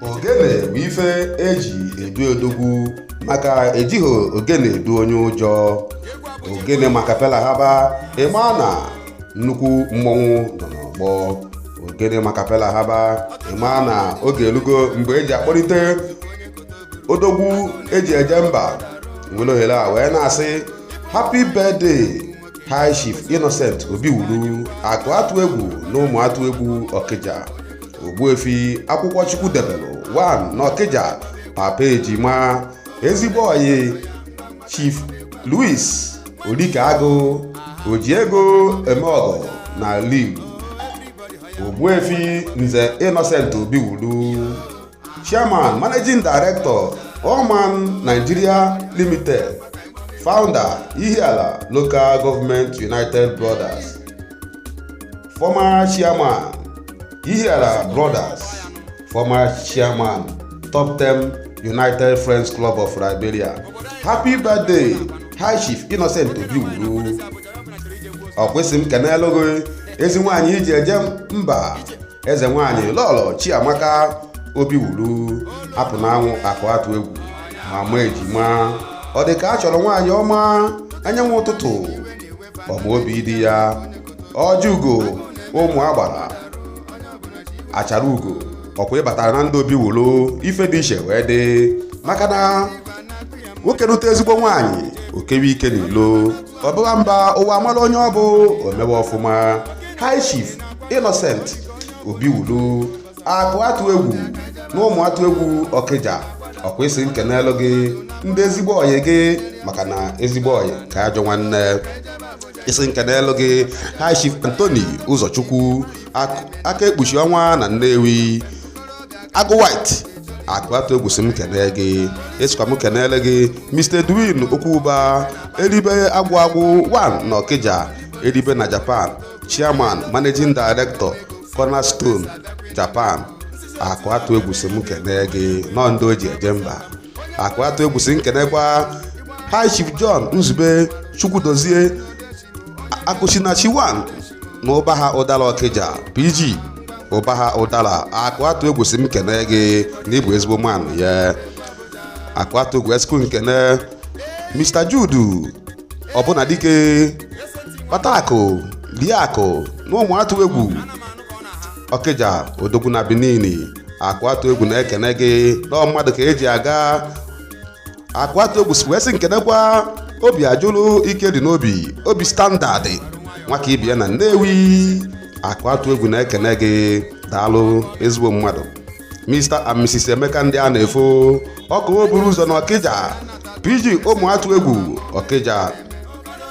Ogene bụ ife eji edu odogwu maka ejighị ogene edu onye ụjọ. Ogene maka pela haba ịma na nnukwu mmọnwụ nọ n'ọgbọ. Ogene maka pela haba ịma na oge elugo mgbe eji akpọlite odogwu eji eje mba. Nwere ohere a wee na-asị happy birthday High Chief Innocent Obiwulu, akụ atụ egwu na ụmụ atụ egwu Okija. Ogbuefi akwụkwọ Chukwu debelu 1 n'Okija, papa ejima ezigbo oyi Chief Louis Olikaagụ Ojiego Emeogo na Igbo. Ogbuefi Nze Innocent Obiwulu, Chairman Managing Director Oman Nigeria Limited, Founder Ihiala Local Government United Brothers, former Chairman Ihiala Brothers, former Chairman Top 10 United Friends Club of Liberia. Happy birthday High Chief Innocent Obiwulu. Ọkwesị m kenelu gị ezi nwaanyị iji eje mba, eze nwaanyị Lọlọ Chiamaka Obiwulu, apụ n'anwụ akụ atụ egwu mama ejima. Ọ dị ka a chọrọ nwaanyị ọma anyanwụ ụtụtụ ọma obi dị ya ọjụgo ụmụ agbara achara ugo. Ọkwa ịbatara na ndị Obiwulu ife dị iche wee dị maka na nwoke rute ezigbo nwaanyị okewe ike n'ilo ọbụla mba ụwa mara onye ọ bụ omewe ọfụma. High Chief Innocent Obiwulu, akụ atụ egwu na ụmụ atụ egwu Okija. Ọkwa isi nkenelu gị ndị ezigbo oyi gị maka na ezigbo oyi ka ajọ nwanne. Isi nkenelu gị High Chief Anthony Ụzọchukwu, aka ekpuchi ọnwa na Nnewi, Agụ White, akụ atụ egwu si m kene gị. Esikwa m kenele gị Mr. Edwin Okwuba, Eribe Agwụ 1 na Okija, Eribe na Japan, Chairman Managing Director Cornerstone Japan. Akụ atụ egwu si m kene gị nọ ndị o ji eje mba. Akụ atụ egwu si nkenekwa High Chief John Nzube Chukwudozie, Akụchinachi 1 na Ụbaha Ụdala Okija, PG Ụbaha Ụdala. Akụ atụ egwu si m kene gị na ịbụ ezigbo man ya. Akụ atụ egwu esikwu nkene Mr. Jude ọbụna dike Patakụ Liakụ na ụmụ atụ egwu Okija odogwu na Benin. Akụ atụ egwu na-ekene gị na mmadụ ka eji aga. Akụ atụ egwu si wee sị nkenekwa obi ajụlụ ike dị n'obi, obi standard nwaka ibia na Nnewi. Akụ atụ egwu na-ekene gị daalụ ezigbo mmadụ. Mr. and Mrs. Emeka ndị a na-efo ọkụ oburu ụzọ na Okija, PG ụmụ atụ egwu Okija.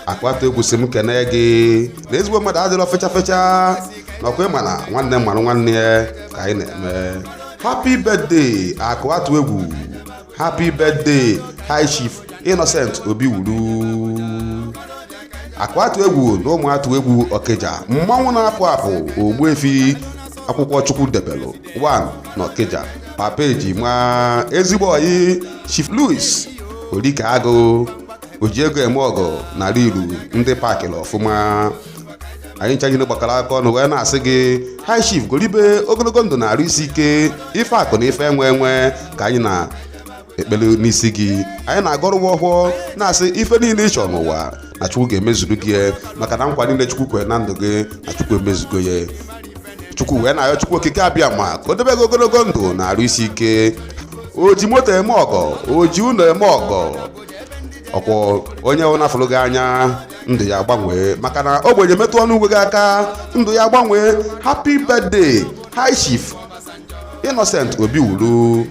Akụ atụ egwu si m kene gị na ezigbo mmadụ adịrọ fecha fecha n'ọkwa ịma na nwanne mmanụ nwanne ya ka anyị na-eme. Happy birthday akụ atụ egwu. Happy birthday High Chief Innocent Obiwulu. Akụ atụ egwu na ụmụ atụ egwu Okija, mmanwụ na-apụ apụ Ogbuefi akwụkwọ Chukwu debelu 1 na Okija, papa ejima ezigbo oyi Chief Louis Olikaagụ Ojiego Emeogo na Ilu ndị pakịla ọfụma. Anyị nchanyere gbakọrọ aka ọnụ wee na-asị gị High Chief golibe ogologo ndụ na-arụ isi ike, ife akụ na ife enwe ka anyị na-ekpele n'isi gị. Anyị na-agọrọ ọhụụ na-asị ife niile ịchọ n'ụwa na Chukwu ga-emezuru gị maka na nkwa niile Chukwu kwere na ndụ gị na Chukwu emezugo ya. Chukwu wee na-ayọ Chukwu okike abịa ma ka o debe gị ogologo ndụ na-arụ isi ike. Oji moto eme ọgọ, oji ụlọ eme ọgọ. Ọkwọ onye na-afụrụ gị anya ndụ ya agbanwee maka na ogbenye metụ ọnụ uwe gị aka ndụ ya agbanwee. Happy birthday High Chief Innocent Obiwulu,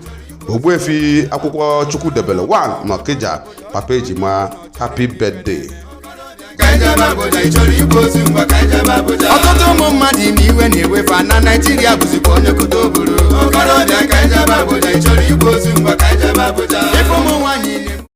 Ogbuefi akwụkwọ Chukwu debelu 1 na Okija, papa ejima. Happy birthday. Ọtụtụ ụmụ mmadụ ime iwe na-ewefa na Naịjirịa bụzikwa onye kodo buru okorobịa ka ijebe Abuja, ịchọrọ igbu ozu ngwa ka ijebe Abuja. Ife ụmụ nwaanyị